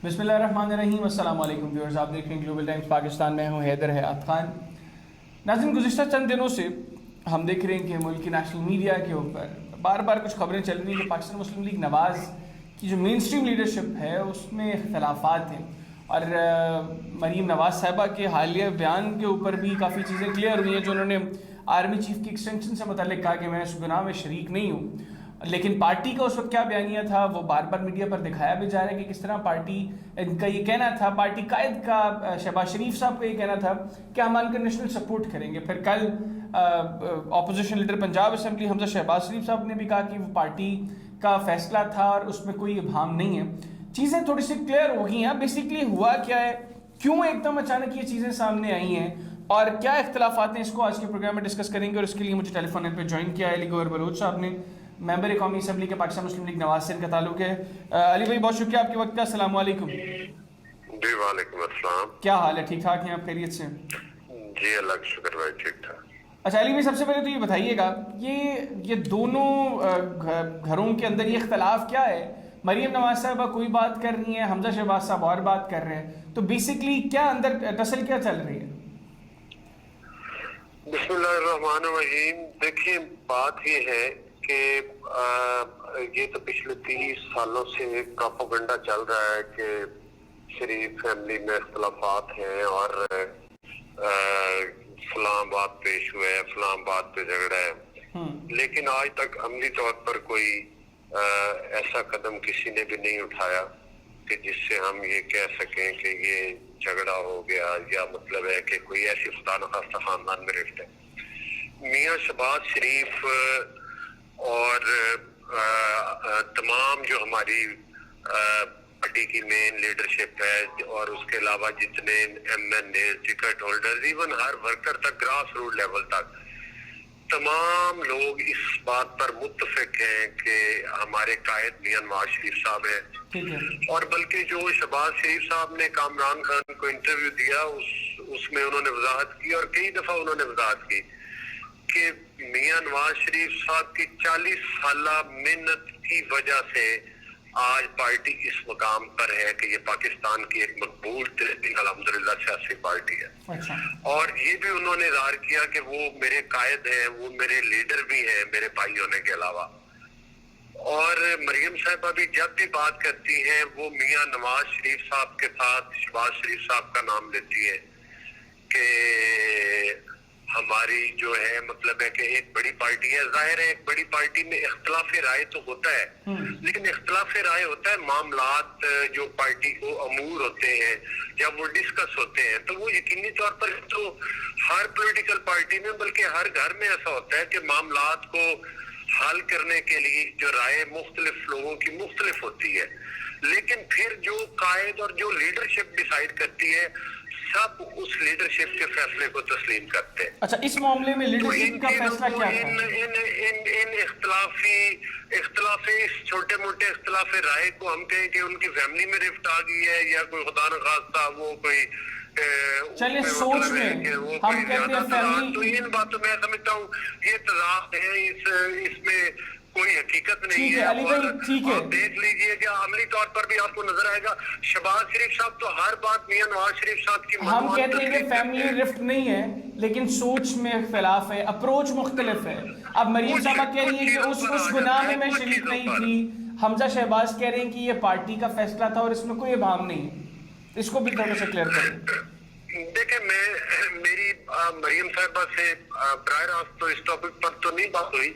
बिस्मिल्लाहिर्रहमानिर्रहीम। अस्सलाम वालेकुम व्यूअर्स, आप देख रहे हैं ग्लोबल टाइम्स पाकिस्तान में हूँ हैदर हयात खान। नाज़रीन, गुज़िश्ता चंद दिनों से हम देख रहे हैं कि मुल्क की नेशनल मीडिया के ऊपर बार बार कुछ खबरें चल रही हैं कि पाकिस्तान मुस्लिम लीग नवाज़ की जो मेन स्ट्रीम लीडरशिप है उसमें इख्तलाफात हैं और मरीम नवाज़ साहिबा के हालिया बयान के ऊपर भी काफ़ी चीज़ें क्लियर हुई हैं, जो उन्होंने आर्मी चीफ की एक्सटेंशन से मुतल्लिक कहा कि मैं इस गुनाह में शरीक नहीं हूँ। लेकिन पार्टी का उस वक्त क्या बयानिया था वो बार बार मीडिया पर दिखाया भी जा रहा है कि किस तरह पार्टी का ये कहना था, पार्टी कायद का शहबाज शरीफ साहब का ये कहना था कि हम अनकंडीशनल सपोर्ट करेंगे। फिर कल opposition leader Punjab assembly Hamza Shahbaz Sharif साहब ने भी कहा कि वो पार्टी का फैसला था और उसमें कोई इबहम नहीं है। चीज़ें थोड़ी सी क्लियर हो गई हैं। बेसिकली हुआ क्या है, क्यों एकदम अचानक ये चीज़ें सामने आई हैं और क्या इख्तलाफात हैं, इसको आज के प्रोग्राम में डिस्कस करेंगे। और इसके लिए मुझे टेलीफोन पर ज्वाइन किया है अली गौहर बलोच साहब ने, मेंबर कौमी असम्बली के पाकिस्तान मुस्लिम लीग नवाज से इनका ताल्लुक है। अली भाई, बहुत शुक्रिया आपके वक्त का। अस्सलाम वालेकुम। जी वालेकुम अस्सलाम। क्या हाल है, ठीक ठाक हैं आप, खैरियत से? जी अल्लाह का शुक्र भाई, ठीक ठाक। अच्छा अली भाई, सबसे पहले तो ये बताइएगा, ये दोनों घरों के अंदर ये इख्तलाफ क्या है? मरीम नवाज साहबा कोई बात कर रही हैं, हमजा शहबाज साहब और बात कर रहे हैं, तो बेसिकली क्या अंदर दरअसल क्या चल रही है? बिस्मिल्लाहिर्रहमानिर्रहीम। देखिए, बात ये है कि ये तो पिछले 30 सालों से प्रोपेगेंडा चल रहा है कि शरीफ फैमिली में इख्तलाफात हैं और फलां बात पेश हुआ है, फलां बात पे झगड़ा है, लेकिन आज तक अमली तौर पर कोई ऐसा कदम किसी ने भी नहीं उठाया कि जिससे हम ये कह सकें कि ये झगड़ा हो गया, या मतलब है कि कोई ऐसी खुदा न खास्ता खानदान में रिफ्ट है। मियां शहबाज शरीफ और तमाम जो हमारी पार्टी की मेन लीडरशिप है और उसके अलावा जितने MNA, टिकट होल्डर्स, इवन हर वर्कर तक, ग्रास रूट लेवल तक, तमाम लोग इस बात पर मुत्तफिक हैं कि हमारे कायद मियां नवाज शरीफ साहब हैं। और बल्कि जो शहबाज शरीफ साहब ने कामरान खान को इंटरव्यू दिया उसमें उन्होंने वजाहत की, और कई दफा उन्होंने वजाहत की कि मियां नवाज शरीफ साहब की 40 साला मेहनत की वजह से आज पार्टी इस मकाम पर है कि ये पाकिस्तान की एक मकबूल तरीन अल्हम्दुलिल्लाह सियासी पार्टी है। अच्छा। और ये भी उन्होंने इज़हार किया कि वो मेरे कायद हैं, वो मेरे लीडर भी हैं, मेरे भाई होने के अलावा। और मरियम साहिबा भी जब भी बात करती हैं वो मियां नवाज शरीफ साहब के साथ शहबाज शरीफ साहब का नाम लेती है कि हमारी जो है मतलब है कि एक बड़ी पार्टी है। जाहिर है एक बड़ी पार्टी में इख्तलाफ राय तो होता है, लेकिन इख्तलाफ राय होता है मामलात जो पार्टी को अमूर होते हैं, जब वो डिस्कस होते हैं तो वो यकीनी तौर पर तो हर पॉलिटिकल पार्टी में बल्कि हर घर में ऐसा होता है कि मामलात को हल करने के लिए जो राय मुख्तलिफ लोगों की मुख्तलिफ होती है, लेकिन फिर जो कायद और जो लीडरशिप डिसाइड करती है सब उस लीडरशिप के फैसले को तस्लीम करते हैं। अच्छा, इस मामले में लीडरशिप का फैसला क्या था? इन इख्तलाफी इस छोटे मोटे इख्तलाफी राय को हम कहें कि उनकी फैमिली में रिफ्ट आ गई है या कोई खुदा न खास्ता वो कोई चलिए सोच में हम कहते हैं फैमिली, तो इन बातों में समझता हूँ ये तजाद है, इसमें कोई हकीकत नहीं है। अली भाई ठीक है, देख लीजिए कि अमली तौर पर भी आपको नजर आएगा शहबाज शरीफ साहब तो हर बात मियां नवाज शरीफ साहब की हम कहते हैं कि फैमिली रिफ्ट नहीं है लेकिन सोच में इख्तिलाफ है, अप्रोच मुख्तलिफ है। अब मरीम साहबा कह रही है कि उस गुनाह में मैं शरीक नहीं थी, हमजा शहबाज कह रहे हैं कि ये पार्टी का फैसला था और इसमें कोई इबाम नहीं है। इसको भी थोड़ा सा क्लियर करें। देखें, मेरी मरियम साहिबा से बराह रास्त तो इस टॉपिक पर तो नहीं बात हुई,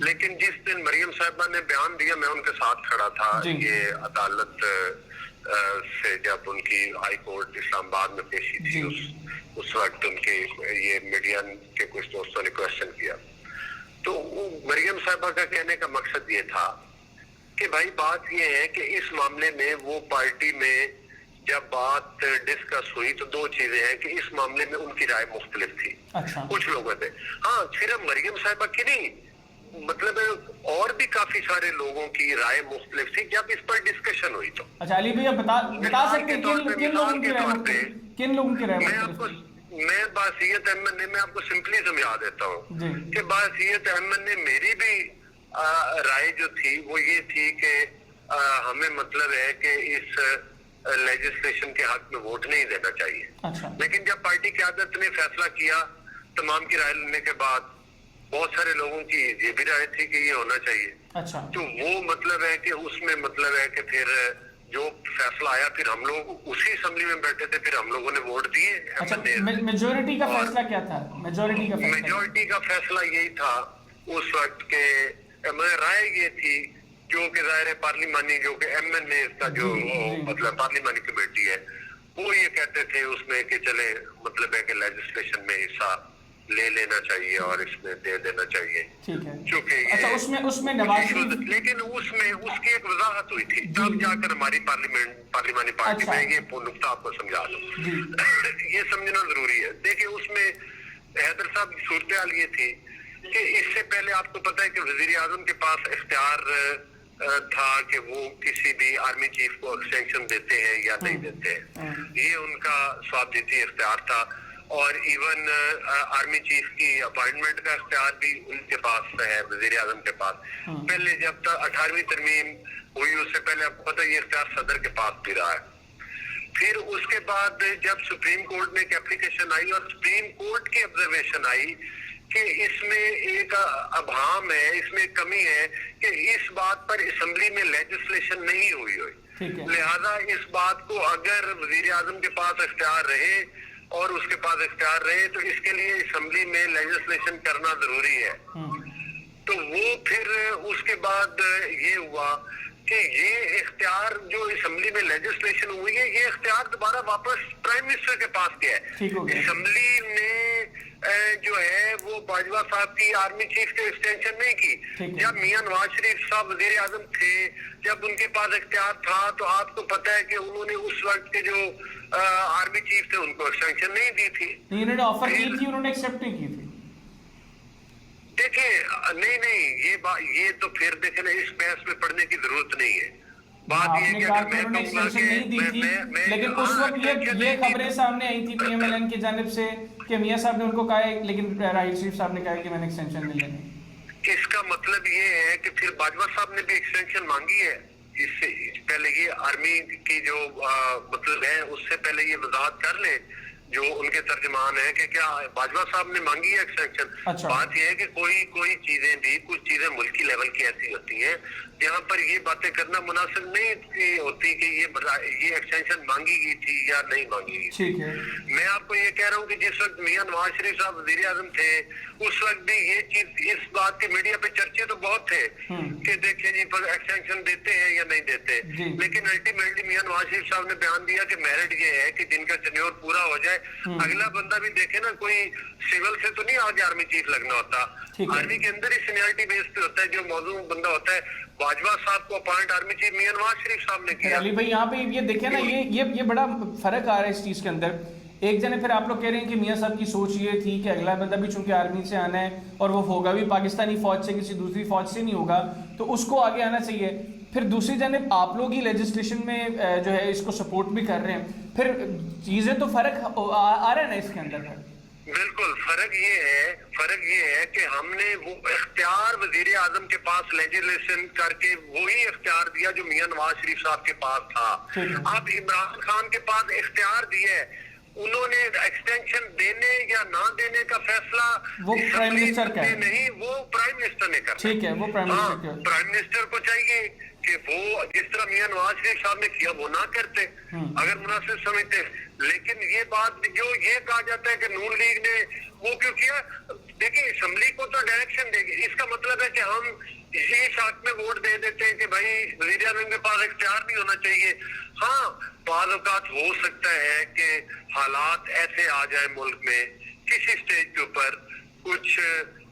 लेकिन जिस दिन मरियम साहिबा ने बयान दिया मैं उनके साथ खड़ा था। ये अदालत से जब उनकी हाई कोर्ट इस्लामाबाद में पेशी थी उस वक्त उनके ये मीडिया के कुछ दोस्तों ने क्वेश्चन किया, तो मरियम साहिबा का कहने का मकसद ये था कि भाई बात ये है कि इस मामले में वो पार्टी में जब बात डिस्कस हुई तो दो चीजें हैं कि इस मामले में उनकी राय मुख्तलिफ थी। अच्छा। कुछ लोगों से, हाँ सिर्फ मरियम साहिबा की नहीं, मतलब और भी काफी सारे लोगों की राय मुख्तलिफ थी जब इस पर डिस्कशन हुई तो। अच्छा अली भैया बता सकते हैं किन लोगों की राय? मैं बासियत अहमद ने, मैं आपको सिंपली समझा देता हूँ कि बासियत अहमद ने मेरी भी राय जो थी वो ये थी कि हमें मतलब है कि इस लेजिस्लेशन के हक में वोट नहीं देना चाहिए। अच्छा। लेकिन जब पार्टी क़यादत ने फैसला किया तमाम की राय लेने के बाद, बहुत सारे लोगों की ये भी राय थी कि ये होना चाहिए। अच्छा। तो वो मतलब है कि उसमें मतलब है कि फिर जो फैसला आया, फिर हम लोग उसी असेंबली में बैठे थे, फिर हम लोगों ने वोट दिए। अच्छा, मेजोरिटी का फैसला क्या था? मेजोरिटी का फैसला यही था उस वक्त के, राय ये थी जो कि ज़ाहिर पार्लिमानी जो कि MNA का जो मतलब पार्लिमानी कमेटी है, वो ये कहते थे उसमें कि चले मतलब है कि लेजिस्लेशन में हिस्सा ले लेना चाहिए और इसमें दे देना चाहिए। ठीक है। क्योंकि अच्छा, उसमें नवाज शरीफ, लेकिन उसमें उसकी एक वजाहत हुई थी, तब जाकर हमारी पार्लिमानी पार्टी में ये नुक्ता आपको समझा दूं। ये समझना जरूरी है। देखिए, उसमें हैदर साहब की सूरत हाल ये थी कि इससे पहले आपको पता है कि वजीर आजम के पास इख्तियार था कि वो किसी भी आर्मी चीफ को एक्सटेंशन देते हैं या नहीं देते हैं, ये उनका स्वाभिमानी इख्तियार था। और इवन आर्मी चीफ की अपॉइंटमेंट का इख्तियार भी उनके पास है, वजीर आजम के पास। पहले जब तक 18वीं तरमीम हुई उससे पहले आपको पता है ये इख्तियार सदर के पास भी रहा है। फिर उसके बाद जब सुप्रीम कोर्ट में एक एप्लीकेशन आई और सुप्रीम कोर्ट की ऑब्जर्वेशन आई कि इसमें एक अभाम है, इसमें कमी है कि इस बात पर असेंबली में लेजिस्लेशन नहीं हुई, लिहाजा इस बात को अगर वजीर आजम के पास इख्तियार रहे और उसके पास इख्तियार रहे तो इसके लिए असेंबली में लेजिस्लेशन करना जरूरी है। तो वो फिर उसके बाद ये हुआ कि ये इख्तियार जो असेंबली में लेजिस्लेशन हुई है, ये इख्तियार दोबारा वापस प्राइम मिनिस्टर के पास गया है। असेंबली ने जो है वो बाजवा साहब की आर्मी चीफ के एक्सटेंशन नहीं की। जब मियां नवाज शरीफ साहब वजीर आजम थे, जब उनके पास इख्तियार था, तो आपको पता है कि उन्होंने उस वक्त के जो आर्मी चीफ थे उनको एक्सटेंशन नहीं दी थी। उन्होंने ऑफर की थी, उन्होंने एक्सेप्ट नहीं की थी। देखिए, नहीं ये तो फिर देखे ना, इस बहस में पढ़ने की जरूरत नहीं है। बात ये कि उन्होंने एक्सटेंशन नहीं दी थी, लेकिन उस वक्त ये खबरें सामने आई थी PMLN की जानिब से कि मियां साहब ने उनको कहा है, लेकिन राहिल शरीफ साहब ने कहा कि मैंने एक्सटेंशन नहीं लेनी। इसका मतलब ये है कि फिर बाजवा साहब ने भी एक्सटेंशन मांगी है। इससे पहले ये आर्मी की जो मतलब है उससे पहले ये वजाहत कर ले जो उनके तर्जमान है कि क्या बाजवा साहब ने मांगी है एक्सटेंशन। अच्छा। बात यह है कि कोई चीजें भी, कुछ चीजें मुल्की लेवल की ऐसी होती हैं जहाँ पर ये बातें करना मुनासिब नहीं होती कि ये एक्सटेंशन मांगी गई थी या नहीं मांगी गई। ठीक है। मैं आपको ये कह रहा हूँ कि जिस वक्त मियां नवाज शरीफ साहब वजीर आजम थे उस वक्त भी ये चीज, इस बात की मीडिया पे चर्चे तो बहुत थे कि देखिए जी एक्सटेंशन देते हैं या नहीं देते, लेकिन अल्टीमेटली मियां नवाज शरीफ साहब ने बयान दिया कि मेरिट ये है कि जिनका टेन्योर पूरा हो जाए, अगला बंदा भी देखे ना, कोई सिविल से तो नहीं आगे आर्मी चीफ लगना होता, आर्मी के अंदर ही सीनियरिटी बेस पे होता है। जो मौजूद बंदा होता है, बाजवा साहब को अपॉइंट आर्मी चीफ मियां नवाज शरीफ साहब ने किया। अली भाई, यहाँ पे ये देखे ना, ये बड़ा फर्क आ रहा है इस चीज के अंदर। एक जने फिर आप लोग कह रहे हैं कि मियां साहब की सोच ये थी कि अगला बंदा भी चूंकि आर्मी से आना है और वो होगा भी पाकिस्तानी फौज से, किसी दूसरी फौज से नहीं होगा, तो उसको आगे आना चाहिए। फिर दूसरी जानिब आप लोग ही लेजिस्लेशन में जो है इसको सपोर्ट भी कर रहे हैं, फिर चीजें तो फर्क आ रहा है ना इसके अंदर। बिल्कुल फर्क ये है कि हमने वो इख्तियार वजीर आजम के पास लेजिस्लेशन करके वही इख्तियार दिया जो मियां नवाज शरीफ साहब के पास था। अब इमरान खान के पास इख्तियार दिया है, उन्होंने एक्सटेंशन देने या ना देने का फैसला वो प्राइम मिनिस्टर का है, नहीं, वो प्राइम मिनिस्टर ने करना। ठीक है, वो प्राइम मिनिस्टर प्राइम मिनिस्टर को चाहिए कि वो जिस तरह मियां नवाज शरीफ साहब ने किया वो ना करते अगर मुनासिब समझते। लेकिन ये बात जो ये कहा जाता है कि नून लीग ने वो क्यों किया, देखिए असेंबली को तो डायरेक्शन देगी, इसका मतलब है कि हम इसी शर्त में वोट दे देते हैं कि भाई वजीर आज़म के पास इख्तियार नहीं होना चाहिए। हाँ, बाज़ औक़ात हो सकता है कि हालात ऐसे आ जाए मुल्क में किसी स्टेज के ऊपर कुछ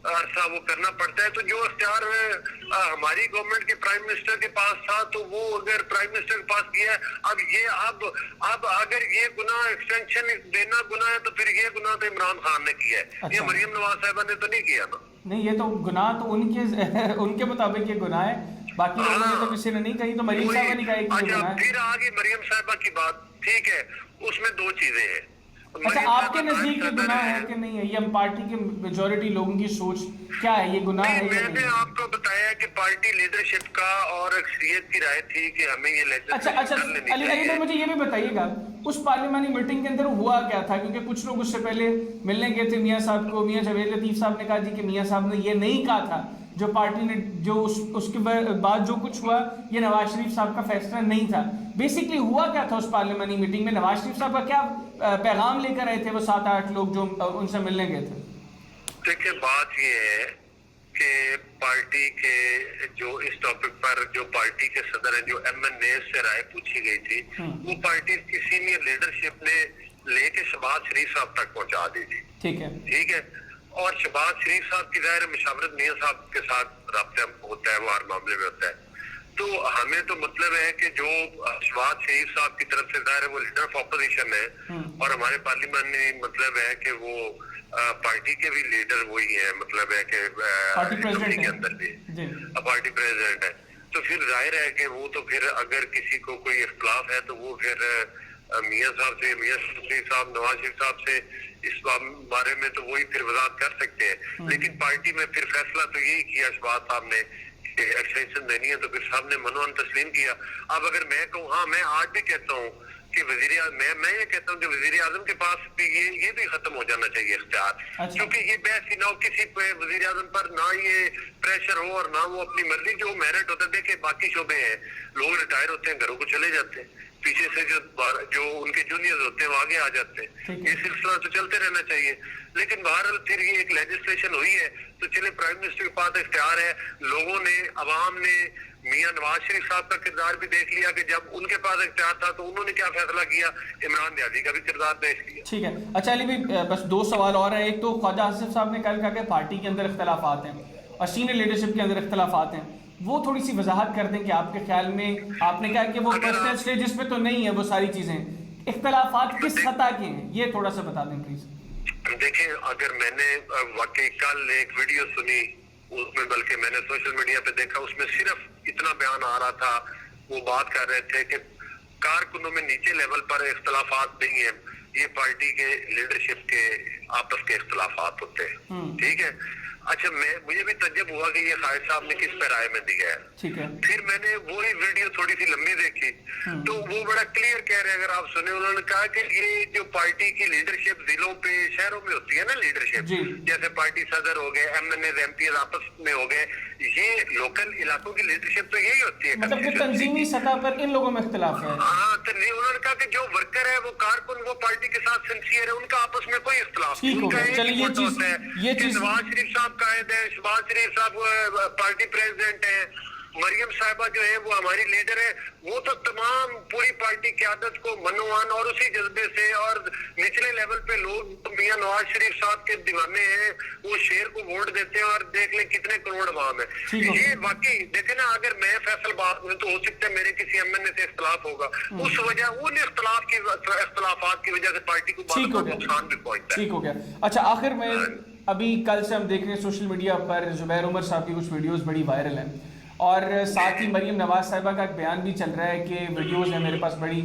अरसा वो करना पड़ता है, तो जो इख्तियार हमारी गवर्नमेंट के प्राइम मिनिस्टर के पास था तो वो अगर प्राइम मिनिस्टर के पास किया, अब अगर ये गुनाह एक्सटेंशन देना गुनाह है तो फिर ये गुनाह तो इमरान खान ने किया है। अच्छा। ये मरियम नवाज साहिबा ने तो नहीं किया ना। नहीं, ये तो गुनाह तो उनके मुताबिक ये गुनाह है, बाकी लोगों ने तो किसी ने नहीं कही, तो मरियम साहिबा ने कहा कि गुनाह है। फिर आगे मरियम साहिबा की बात, ठीक है, उसमें दो चीजें हैं। اچھا آپ کے نزدیک یہ گناہ ہے کہ نہیں ہے؟ یہ ہم پارٹی کے میجورٹی لوگوں کی سوچ کیا ہے، یہ گناہ ہے یا میں نے نہیں؟ آپ کو بتایا کہ پارٹی لیڈرشپ کا اور اکثریت کی رائے تھی کہ ہمیں یہ اچھا علی بھائی مجھے یہ بھی بتائیے گا اس پارلیمانی میٹنگ کے اندر ہوا کیا تھا؟ کیونکہ کچھ لوگ اس سے پہلے ملنے گئے تھے میاں صاحب کو، میاں جاوید لطیف صاحب نے کہا جی کہ میاں صاحب نے یہ نہیں کہا تھا، جو پارٹی نے جو اس کے بعد جو کچھ ہوا یہ نواز شریف صاحب کا فیصلہ نہیں تھا۔ بیسکلی ہوا کیا تھا اس پارلیمانی میٹنگ میں؟ نواز شریف صاحب کا کیا پیغام لے کر آئے تھے وہ 7-8 لوگ جو ان سے ملنے گئے تھے؟ دیکھیں بات یہ ہے کہ پارٹی کے جو اس ٹاپک پر جو پارٹی کے صدر ہیں، جو ایم این اے سے رائے پوچھی گئی تھی، وہ پارٹی کی سینئر لیڈرشپ نے لے کے شہباز شریف صاحب تک پہنچا دی تھی۔ ٹھیک ہے، اور شہباز شریف صاحب کی ظاہر مشاورت میاں صاحب کے ساتھ رابطہ ہوتا ہے، وہ ہر معاملے میں ہوتا ہے۔ تو ہمیں تو مطلب ہے کہ جو شہباز شریف صاحب کی طرف سے ظاہر ہے وہ لیڈر آف اپوزیشن ہے، اور ہمارے پارلیمانی مطلب ہے کہ وہ پارٹی کے بھی لیڈر وہی ہیں، مطلب ہے کہ اسمبلی کے اندر بھی پارٹی پریزیڈنٹ ہے۔ تو پھر ظاہر ہے کہ وہ تو پھر اگر کسی کو کوئی اختلاف ہے تو وہ پھر میاں صاحب سے، میاں شریف صاحب، نواز شریف صاحب سے اس بارے میں تو وہی پھر وضاحت کر سکتے ہیں۔ لیکن پارٹی میں پھر فیصلہ تو یہی کیا شہباز صاحب نے کہ ایکسٹینشن دینی ہے، تو پھر صاحب نے منوان تسلیم کیا۔ اب اگر میں کہوں، ہاں میں آج بھی کہتا ہوں کہ میں یہ کہتا ہوں کہ وزیر اعظم کے پاس بھی یہ بھی ختم ہو جانا چاہیے اختیار، کیونکہ یہ بحث ہی نہ ہو کسی پہ وزیر اعظم پر، نہ یہ پریشر ہو اور نہ وہ اپنی مرضی، جو میرٹ ہوتا ہے۔ دیکھیں باقی شعبے ہیں، لوگ ریٹائر ہوتے ہیں، گھروں کو چلے جاتے ہیں، پیچھے سے جو ان کے جونیئر ہوتے ہیں وہ آگے آ جاتے ہیں، یہ سلسلہ تو چلتے رہنا چاہیے۔ لیکن بہرحال پھر یہ ایک لیجسلیشن ہوئی ہے تو چلے پرائم منسٹر کے پاس اختیار ہے، لوگوں نے، عوام نے میاں نواز شریف صاحب کا کردار بھی دیکھ لیا کہ جب ان کے پاس اختیار تھا تو انہوں نے کیا فیصلہ کیا، عمران نیازی کا بھی کردار دیکھ لیا۔ ٹھیک ہے، اچھا علی بھائی بس 2 سوال اور ہیں۔ ایک تو خواجہ آصف صاحب نے کل کہا کہ پارٹی کے اندر اختلافات ہیں اور سینئر لیڈرشپ کے اندر اختلافات ہیں، وہ تھوڑی سی وضاحت کر دیں کہ آپ کے خیال میں، آپ نے کہا کہ وہ پرسنل سٹیجز پہ تو نہیں ہے وہ ساری چیزیں، اختلافات کس سطح کے ہیں یہ تھوڑا سا بتا دیں پلیز۔ دیکھیں اگر میں نے واقعی کل ایک ویڈیو سنی، اس میں بلکہ میں نے سوشل میڈیا پہ دیکھا، اس میں صرف اتنا بیان آ رہا تھا، وہ بات کر رہے تھے کہ کارکنوں میں نیچے لیول پر اختلافات نہیں ہیں، یہ پارٹی کے لیڈرشپ کے آپس کے اختلافات ہوتے ہیں۔ ٹھیک ہے، اچھا مجھے بھی تعجب ہوا کہ یہ خالد صاحب نے کس پہ رائے میں دیا ہے۔ پھر میں نے وہی ویڈیو تھوڑی سی لمبی دیکھی تو وہ بڑا کلیئر کہہ رہے ہیں، اگر آپ سنیں، انہوں نے کہا کہ یہ جو پارٹی کی لیڈرشپ ضلعوں پہ، شہروں میں ہوتی ہے نا لیڈرشپ، جیسے پارٹی صدر ہو گئے، M N A M P آپس میں ہو گئے، یہ لوکل علاقوں کی لیڈرشپ تو یہی ہوتی ہے، مطلب کہ تنظیمی سطح پر ان لوگوں میں اختلاف ہے۔ ہاں، انہوں نے کہا کہ جو ورکر ہے، وہ کارکن، وہ پارٹی کے ساتھ سنسیئر ہے، ان کا آپس میں کوئی اختلاف نہیں، ان کا ایک ہی موٹو ہوتا ہے کہ نواز شریف صاحب قائد ہے، شہباز شریف صاحب پارٹی پریزیڈنٹ ہیں، مریم صاحبہ جو ہے وہ ہماری لیڈر ہے، وہ تو تمام پوری پارٹی قیادت کو منوان اور اسی جذبے سے، اور نچلے لیول پہ لوگ میاں نواز شریف صاحب کے دیوانے ہیں، وہ شیر کو ووٹ دیتے ہیں، اور دیکھ لیں کتنے کروڑ عوام ہے۔ یہ واقعی دیکھیں نا، اگر میں فیصل بات میں تو ہو سکتا ہے میرے کسی ایم این اے سے اختلاف ہوگا، اس وجہ ان اختلافات کی وجہ سے پارٹی کو بہت نقصان بھی پہنچتا ہے۔ ٹھیک ہو گیا۔ اچھا آخر میں، ابھی کل سے ہم دیکھ رہے ہیں سوشل میڈیا پر زبیر عمر صاحب کی کچھ ویڈیوز بڑی وائرل ہیں، اور ساتھ ہی مریم نواز صاحبہ کا ایک بیان بھی چل رہا ہے کہ ویڈیوز ہیں میرے پاس بڑی،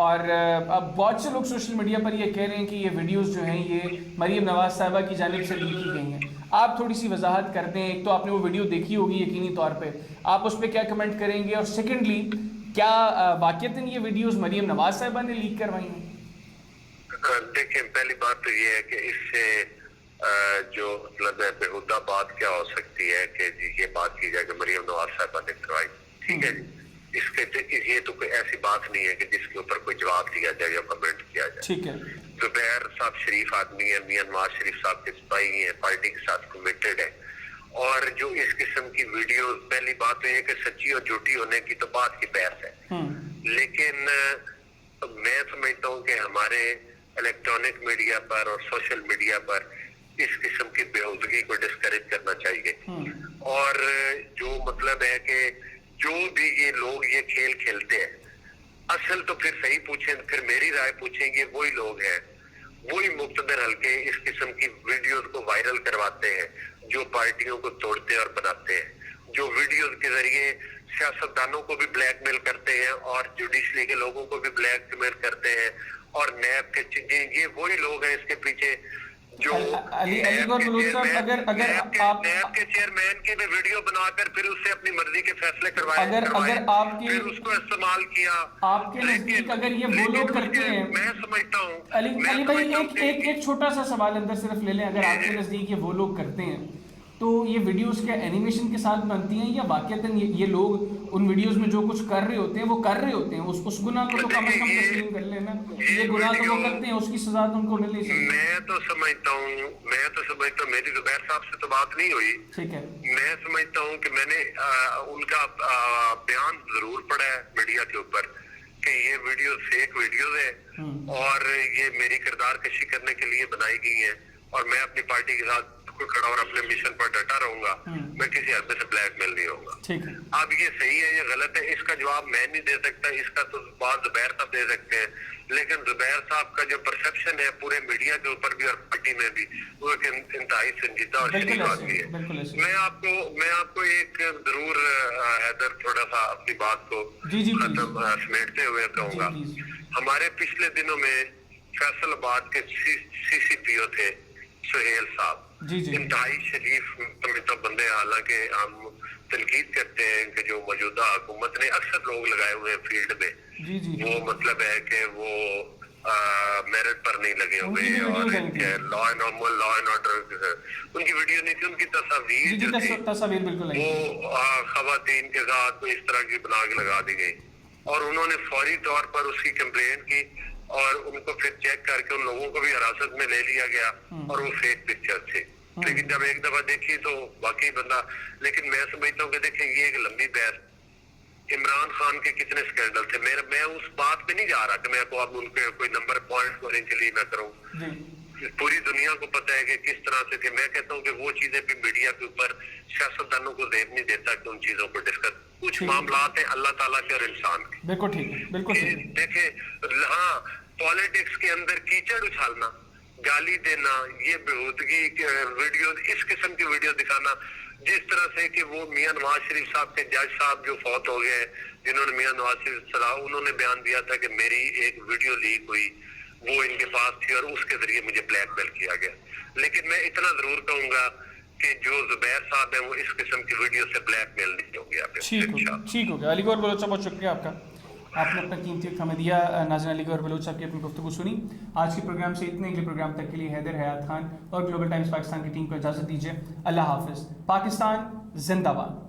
اور اب بہت سے لوگ سوشل میڈیا پر یہ کہہ رہے ہیں کہ یہ ویڈیوز جو ہیں یہ مریم نواز صاحبہ کی جانب سے لیک کی گئی ہیں۔ آپ تھوڑی سی وضاحت کر دیں، ایک تو آپ نے وہ ویڈیو دیکھی ہوگی یقینی طور پہ، آپ اس پہ کیا کمنٹ کریں گے، اور سیکنڈلی کیا واقعتاً یہ ویڈیوز مریم نواز صاحبہ نے لیک کروائی ہیں؟ دیکھیں پہلی بات تو یہ ہے کہ اس سے جو مطلب ہے بےہودہ بات کیا ہو سکتی ہے کہ جی یہ بات کی جائے کہ مریم نواز صاحبہ نے کروائی، ٹھیک ہے جی، اس کے یہ تو کوئی ایسی بات نہیں ہے کہ جس کے اوپر کوئی جواب دیا جائے یا کمنٹ کیا جائے۔ ٹھیک ہے، زبیر صاحب شریف آدمی ہے، میاں نواز شریف صاحب کے سپاہی ہیں، پارٹی کے ساتھ کمیٹڈ ہے، اور جو اس قسم کی ویڈیو، پہلی بات تو یہ کہ سچی اور جھوٹی ہونے کی تو بات کی بحث ہے، لیکن میں سمجھتا ہوں کہ ہمارے الیکٹرانک میڈیا پر اور سوشل میڈیا پر اس قسم کی بےہودگی کو ڈسکریج کرنا چاہیے، اور جو مطلب ہے کہ جو بھی یہ لوگ یہ کھیل کھیلتے ہیں، اصل تو پھر صحیح پوچھیں، پھر میری رائے پوچھیں گے، وہی لوگ ہیں، وہی مقتدر حلقے اس قسم کی ویڈیوز کو وائرل کرواتے ہیں، جو پارٹیوں کو توڑتے اور بناتے ہیں، جو ویڈیوز کے ذریعے सियासतदानों को भी ब्लैकमेल करते हैं और जुडिशरी के लोगों को भी ब्लैकमेल करते हैं, और नैब के ये वही लोग हैं इसके पीछे जो अलीगौर बलूच साहब, अगर आप नैब के चेयरमैन की भी वीडियो बनाकर फिर उससे अपनी मर्जी के फैसले करवाए, अगर आपकी फिर उसको इस्तेमाल किया आपके नजदीक अगर ये वो लोग करते हैं, मैं समझता हूँ अली भाई एक छोटा सा सवाल अंदर सिर्फ ले लें, अगर आपके नजदीक ये वो लोग करते हैं तो ये वीडियोस क्या एनिमेशन के साथ बनती हैं या वाकईतन ये लोग उन वीडियोस में जो कुछ कर रहे होते हैं वो कर रहे होते हैं, उस गुनाह को तो कम से कम तस्लीम कर लेना, ये गुनाह तो वो करते हैं, उसकी सजा तो उनको मिलनी चाहिए। मैं तो समझता हूँ मेरी जुबैर साहब से तो बात नहीं हुई, ठीक है, मैं समझता हूँ कि मैंने उनका बयान जरूर पढ़ा है मीडिया के ऊपर कि ये वीडियो फेक वीडियोस है और ये मेरी किरदार कशी करने के लिए बनाई गई है, और मैं अपनी पार्टी के साथ खड़ा और अपने मिशन पर डटा रहूंगा, मैं किसी आदमी से ब्लैकमेल नहीं होगा। ठीक है, अब ये सही है या गलत है इसका जवाब मैं नहीं दे सकता, इसका तो बात जुबैर साहब दे सकते हैं, लेकिन जुबैर साहब का जो परसेप्शन है पूरे मीडिया के ऊपर भी और पार्टी में भी वो एक इंतहाई संजीदा और शरीफ आदमी है। मैं आपको एक जरूर हैदर थोड़ा सा अपनी बात को समेटते हुए कहूंगा, हमारे पिछले दिनों में फैसलाबाद के CCPO थे सुहेल साहब, इंतहाई शरीफ तो बंदे, हालांकि हम तनकीद करते हैं कि जो मौजूदा हुकूमत ने अक्सर लोग लगाए हुए फील्ड में, वो मतलब है कि वो मेरिट पर नहीं लगे हुए और लॉ एंड ऑर्डर उनकी वीडियो नहीं थी, उनकी तस्वीर बिल्कुल वो खवातीन के साथ इस तरह की बना के लगा दी गई, और उन्होंने फौरी तौर पर उसकी कंप्लेंट की और उनको फिर चेक करके उन लोगों को भी हिरासत में ले लिया गया और वो फेक पिक्चर थे। लेकिन जब एक दफा देखी तो वाकई बंदा, लेकिन मैं समझता हूँ कि देखें ये एक लंबी बहस, इमरान खान के कितने स्कैंडल थे, मैं उस बात पे नहीं जा रहा कि मैं को अब उनके कोई नंबर पॉइंट करने के लिए मैं करूँ, पूरी दुनिया को पता है कि किस तरह से थे। मैं कहता हूँ कि वो चीजें भी मीडिया के ऊपर सियासतदानों को देर नहीं देता कि उन चीजों को डिस्कस, कुछ मामलात हैं अल्लाह ताला के और इंसान के। बिल्कुल ठीक है, बिल्कुल देखे, हाँ, पॉलिटिक्स के अंदर कीचड़ उछालना, गाली देना, ये बेहूदगी वीडियो, इस किस्म की वीडियो दिखाना, जिस तरह से कि वो मियां नवाज शरीफ साहब के जज साहब जो फौत हो गए, जिन्होंने मियां नवाज शरीफ सलाह, उन्होंने बयान दिया था कि मेरी एक वीडियो लीक हुई, वो इनके पास थी और उसके जरिए मुझे ब्लैकमेल किया गया। लेकिन मैं इतना जरूर कहूंगा कि जो जुबैर साहब है वो इस किस्म की वीडियो से ब्लैकमेल नहीं हो गया। ठीक हो गया। अलीगौर बलोच साहब बहुत शुक्रिया आपका, आपने अपना कीमती वक्त हमें दिया। नाज़रीन, अलीगौर बलोच साहब की अपनी गुफ्तगू सुनी। आज के प्रोग्राम से इतने, अगले प्रोग्राम तक के लिए हैदर हयात खान और ग्लोबल टाइम्स पाकिस्तान की टीम को इजाज़त दीजिए। अल्लाह हाफिज़। पाकिस्तान जिंदाबाद।